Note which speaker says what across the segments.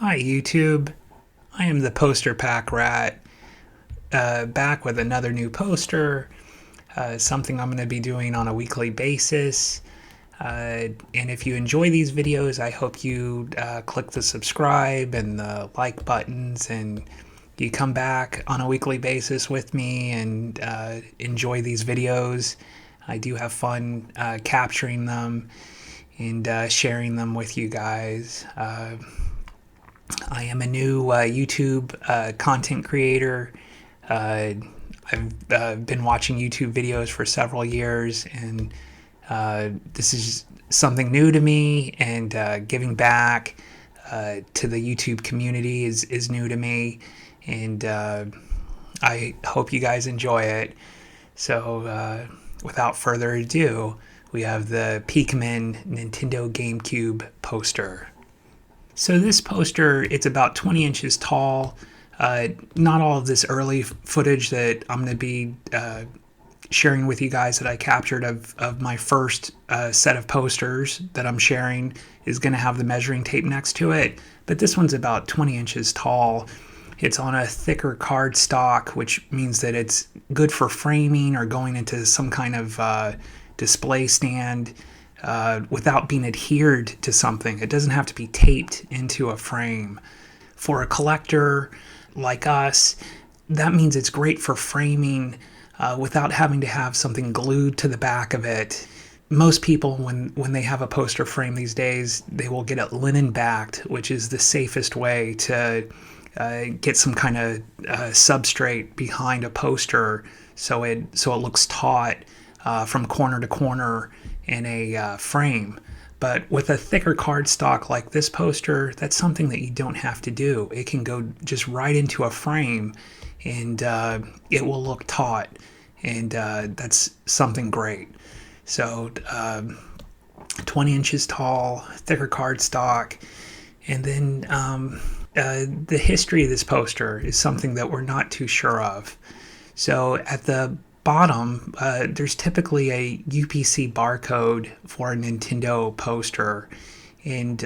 Speaker 1: Hi YouTube, I am the poster Packrat, back with another new poster, something I'm going to be doing on a weekly basis. And if you enjoy these videos, I hope you click the subscribe and the like buttons, and you come back on a weekly basis with me and enjoy these videos. I do have fun capturing them and sharing them with you guys. I am a new YouTube content creator. I've been watching YouTube videos for several years, and this is something new to me, and giving back to the YouTube community is new to me, and I hope you guys enjoy it. So without further ado, we have the Pikmin Nintendo GameCube poster. So this poster, it's about 20 inches tall. Not all of this early footage that I'm going to be sharing with you guys that I captured of my first set of posters that I'm sharing is going to have the measuring tape next to it. But this one's about 20 inches tall. It's on a thicker cardstock, which means that it's good for framing or going into some kind of display stand. Without being adhered to something. It doesn't have to be taped into a frame. For a collector like us, that means it's great for framing without having to have something glued to the back of it. Most people, when they have a poster frame these days, they will get it linen backed, which is the safest way to get some kind of substrate behind a poster so it looks taut from corner to corner in a frame. But with a thicker cardstock like this poster, that's something that you don't have to do. It can go just right into a frame, and it will look taut, and that's something great. So 20 inches tall, thicker cardstock, and then the history of this poster is something that we're not too sure of. So at the bottom, there's typically a UPC barcode for a Nintendo poster, and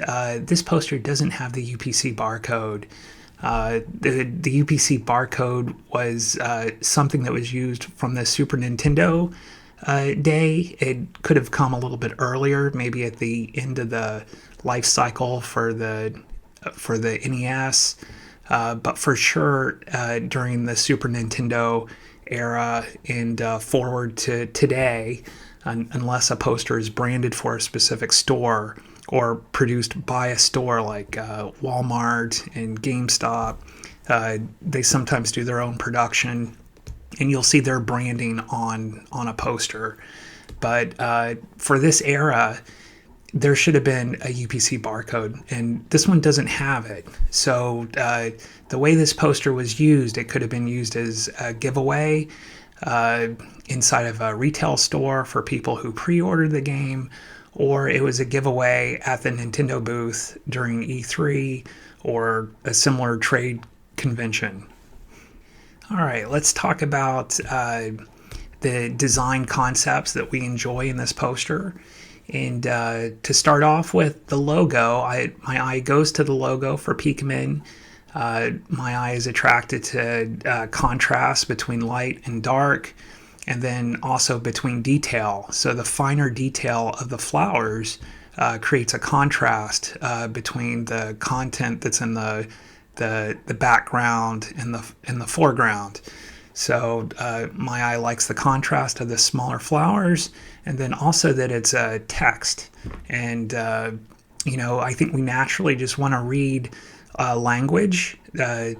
Speaker 1: this poster doesn't have the UPC barcode. The UPC barcode was something that was used from the Super Nintendo day. It could have come a little bit earlier, maybe at the end of the life cycle for the NES. but for sure during the Super Nintendo era and forward to today, unless a poster is branded for a specific store or produced by a store like Walmart and GameStop, they sometimes do their own production, and you'll see their branding on a poster. But for this era, there should have been a UPC barcode, and this one doesn't have it. So the way this poster was used, it could have been used as a giveaway inside of a retail store for people who pre-ordered the game, or it was a giveaway at the Nintendo booth during E3 or a similar trade convention. All right, let's talk about the design concepts that we enjoy in this poster. And to start off with the logo, my eye goes to the logo for Pikmin. My eye is attracted to contrast between light and dark, and then also between detail. So the finer detail of the flowers creates a contrast between the content that's in the background and the foreground. So my eye likes the contrast of the smaller flowers, and then also that it's a text. And I think we naturally just want to read language that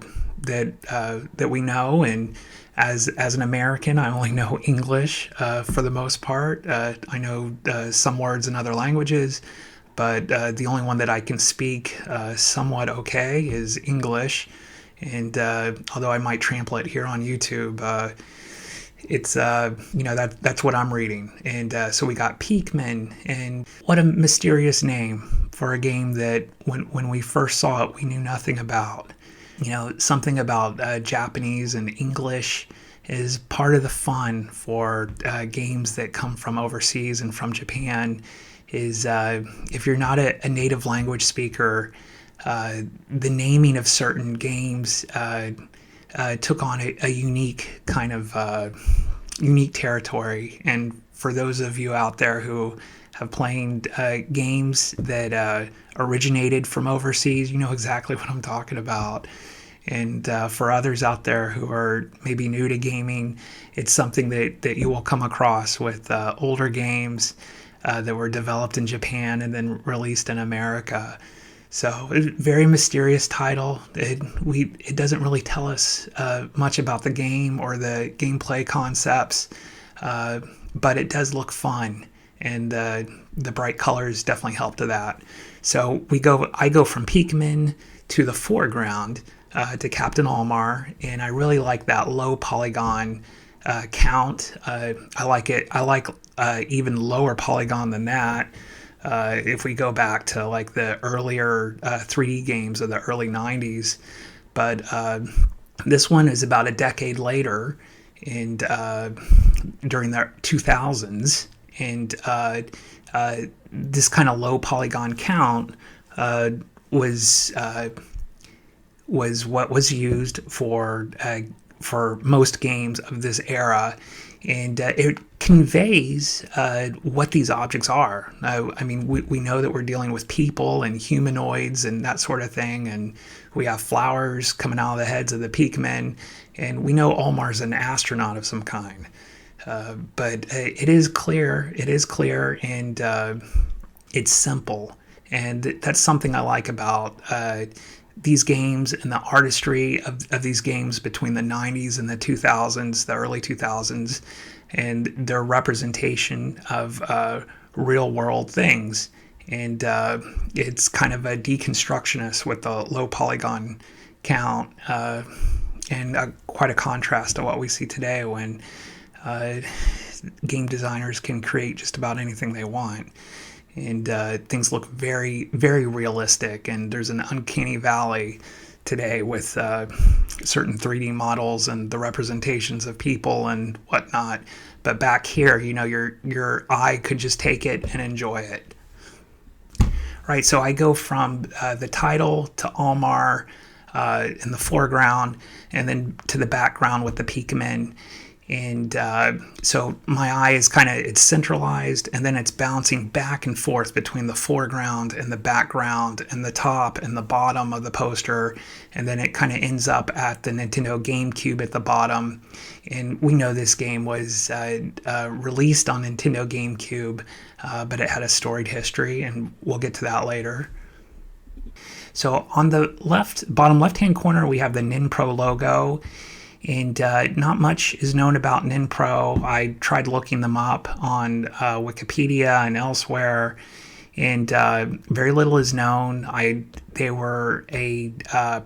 Speaker 1: we know. And as an American, I only know English for the most part. I know some words in other languages, but the only one that I can speak somewhat okay is English. And although I might trample it here on YouTube, it's that's what I'm reading. And so we got Pikmin, and what a mysterious name for a game that when we first saw it, we knew nothing about. Something about Japanese and English is part of the fun for games that come from overseas and from Japan. Is if you're not a native language speaker, the naming of certain games took on a unique kind of unique territory. And for those of you out there who have played games that originated from overseas, you know exactly what I'm talking about. And for others out there who are maybe new to gaming, it's something that you will come across with older games that were developed in Japan and then released in America. So, very mysterious title. It doesn't really tell us much about the game or the gameplay concepts, but it does look fun, and the bright colors definitely help to that. So I go from Pikmin to the foreground to Captain Olimar, and I really like that low polygon count. I like it. I like even lower polygon than that. If we go back to like the earlier 3D games of the early 90s. But this one is about a decade later, and during the 2000s. And this kind of low polygon count was what was used for most games of this era. And it conveys what these objects are. I mean, we know that we're dealing with people and humanoids and that sort of thing, and we have flowers coming out of the heads of the Pikmin, and we know Olmar's an astronaut of some kind. But it is clear, and it's simple, and that's something I like about these games and the artistry of these games between the 90s and the 2000s, the early 2000s, and their representation of real world things. And it's kind of a deconstructionist with the low polygon count, and quite a contrast to what we see today when game designers can create just about anything they want. And things look very, very realistic, and there's an uncanny valley today with certain 3D models and the representations of people and whatnot. But back here, your eye could just take it and enjoy it. Right, so I go from the title to Olimar in the foreground, and then to the background with the Pikmin. And so my eye is it's centralized, and then it's bouncing back and forth between the foreground and the background and the top and the bottom of the poster, and then it kind of ends up at the Nintendo GameCube at the bottom. And we know this game was released on Nintendo GameCube, but it had a storied history, and we'll get to that later. So on the bottom left-hand corner, we have the NINPRO logo. And not much is known about NINPRO. I tried looking them up on Wikipedia and elsewhere, and very little is known. They were a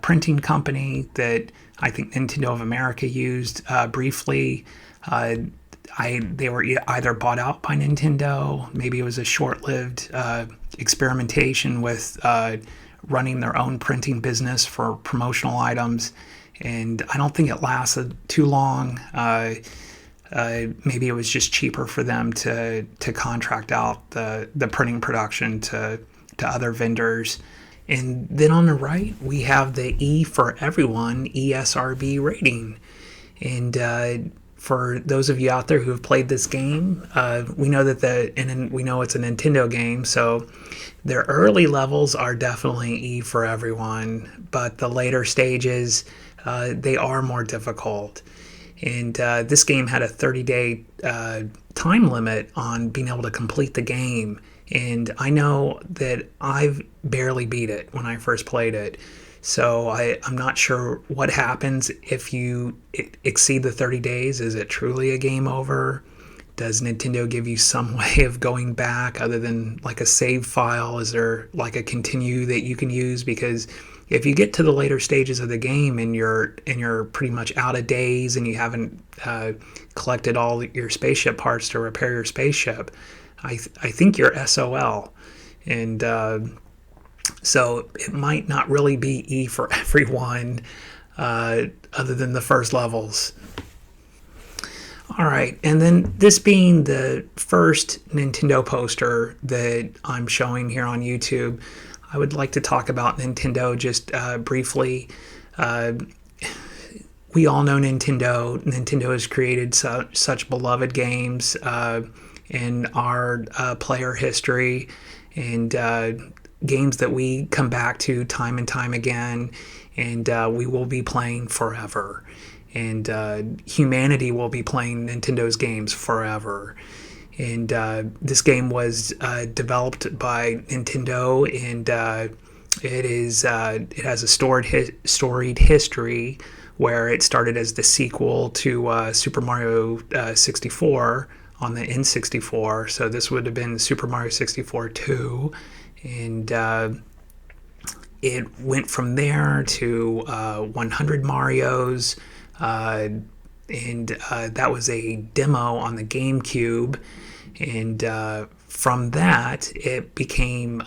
Speaker 1: printing company that I think Nintendo of America used briefly. They were either bought out by Nintendo, maybe it was a short-lived experimentation with running their own printing business for promotional items. And I don't think it lasted too long. Maybe it was just cheaper for them to contract out the printing production to other vendors. And then on the right, we have the E for Everyone ESRB rating. And for those of you out there who have played this game, we know that we know it's a Nintendo game, so their early levels are definitely E for Everyone, but the later stages, they are more difficult. And this game had a 30-day time limit on being able to complete the game. And I know that I've barely beat it when I first played it. So I'm not sure what happens if you exceed the 30 days. Is it truly a game over? Does Nintendo give you some way of going back other than like a save file? Is there like a continue that you can use? Because if you get to the later stages of the game and you're pretty much out of days and you haven't collected all your spaceship parts to repair your spaceship, I think you're SOL. And so it might not really be E for Everyone other than the first levels. All right, and then this being the first Nintendo poster that I'm showing here on YouTube, I would like to talk about Nintendo just briefly. We all know Nintendo. Nintendo has created such beloved games in our player history, and games that we come back to time and time again, and we will be playing forever. And humanity will be playing Nintendo's games forever. And this game was developed by Nintendo, and it has a storied history where it started as the sequel to Super Mario 64 on the N64. So this would have been Super Mario 64 2, and it went from there to 100 Marios. And that was a demo on the GameCube, and from that it became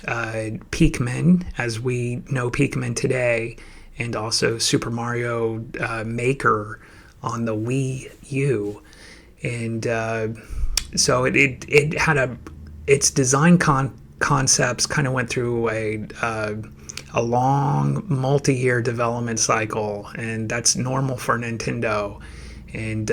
Speaker 1: Pikmin as we know Pikmin today, and also Super Mario Maker on the Wii U. And so it had its design concepts kind of went through a long multi-year development cycle, and that's normal for Nintendo. And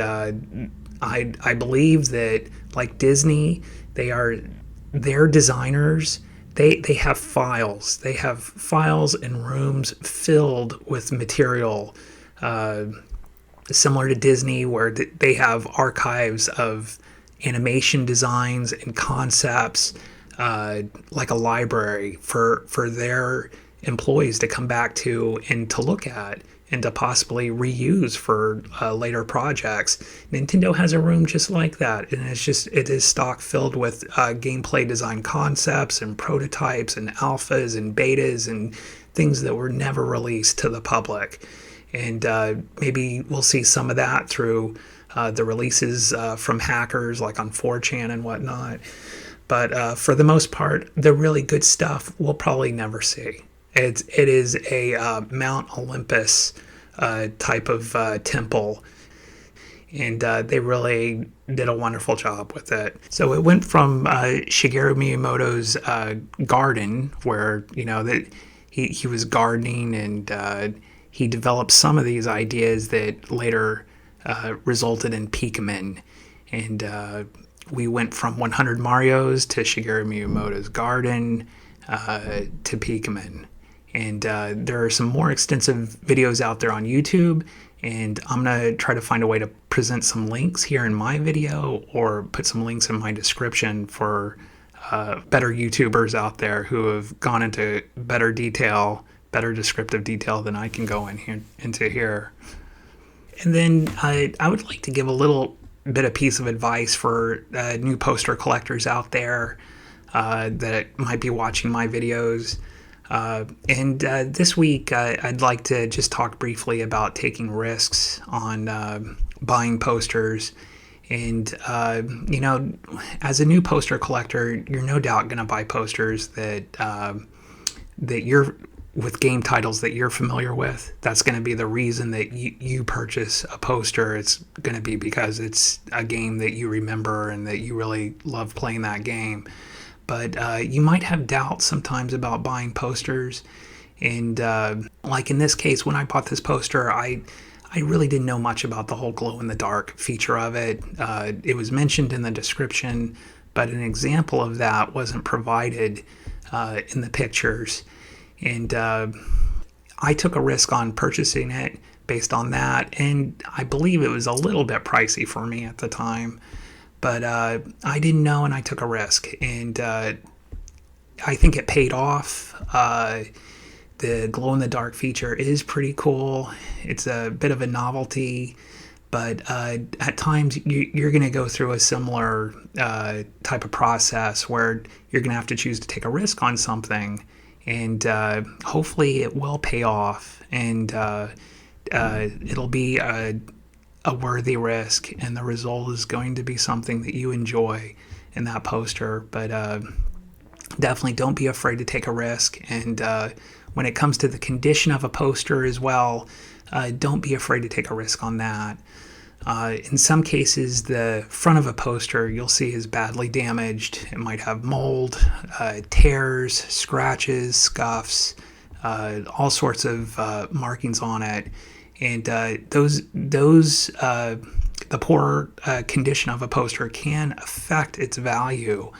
Speaker 1: I believe that, like Disney, their designers, they have files. They have files and rooms filled with material, similar to Disney, where they have archives of animation designs and concepts, like a library for their employees to come back to and to look at and to possibly reuse for later projects. Nintendo has a room just like that, and it is stock filled with gameplay design concepts and prototypes and alphas and betas and things that were never released to the public. And maybe we'll see some of that through the releases from hackers like on 4chan and whatnot. But for the most part, the really good stuff we'll probably never see. It is a Mount Olympus type of temple, and they really did a wonderful job with it. So it went from Shigeru Miyamoto's garden, where that he was gardening, and he developed some of these ideas that later resulted in Pikmin. And we went from 100 Marios to Shigeru Miyamoto's Garden to Pikmin. And there are some more extensive videos out there on YouTube, and I'm going to try to find a way to present some links here in my video or put some links in my description for better YouTubers out there who have gone into better detail, better descriptive detail than I can go into here. And then I would like to give a little bit of piece of advice for new poster collectors out there that might be watching my videos. And this week, I'd like to just talk briefly about taking risks on buying posters. And, you know, as a new poster collector, you're no doubt going to buy posters that you're with game titles that you're familiar with. That's going to be the reason that you purchase a poster. It's going to be because it's a game that you remember and that you really love playing that game. But you might have doubts sometimes about buying posters. And like in this case, when I bought this poster, I really didn't know much about the whole glow-in-the-dark feature of it. It was mentioned in the description, but an example of that wasn't provided in the pictures. And I took a risk on purchasing it based on that, and I believe it was a little bit pricey for me at the time. But I didn't know, and I took a risk, and I think it paid off. The glow-in-the-dark feature is pretty cool. It's a bit of a novelty, but at times you're going to go through a similar type of process where you're going to have to choose to take a risk on something, and hopefully it will pay off, and it'll be a worthy risk, and the result is going to be something that you enjoy in that poster. But definitely don't be afraid to take a risk. And when it comes to the condition of a poster as well, don't be afraid to take a risk on that. In some cases, the front of a poster you'll see is badly damaged. It might have mold, tears, scratches, scuffs, all sorts of markings on it. And the poor condition of a poster can affect its value.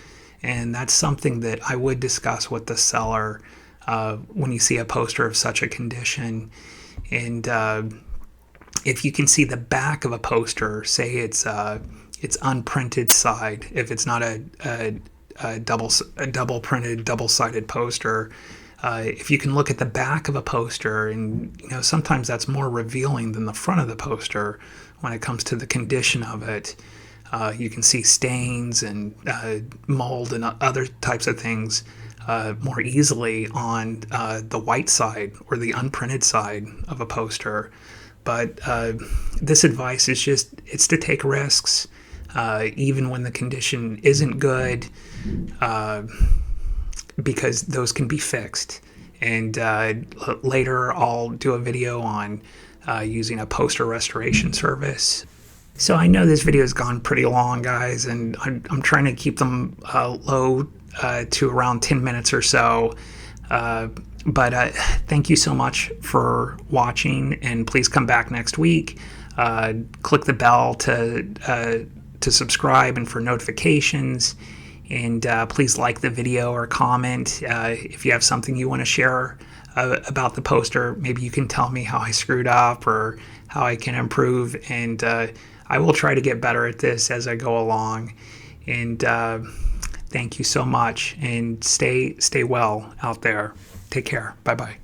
Speaker 1: And that's something that I would discuss with the seller when you see a poster of such a condition. And if you can see the back of a poster, say it's unprinted side, if it's not a double printed, double-sided poster, if you can look at the back of a poster, and you know sometimes that's more revealing than the front of the poster when it comes to the condition of it. You can see stains and mold and other types of things more easily on the white side or the unprinted side of a poster. But this advice is it's to take risks, even when the condition isn't good, because those can be fixed. And later I'll do a video on using a poster restoration service. So I know this video has gone pretty long, guys, and I'm trying to keep them low to around 10 minutes or so. But thank you so much for watching, and please come back next week. Click the bell to subscribe and for notifications. And please like the video or comment if you have something you want to share about the poster. Maybe you can tell me how I screwed up or how I can improve. And I will try to get better at this as I go along. And thank you so much. And stay well out there. Take care. Bye-bye.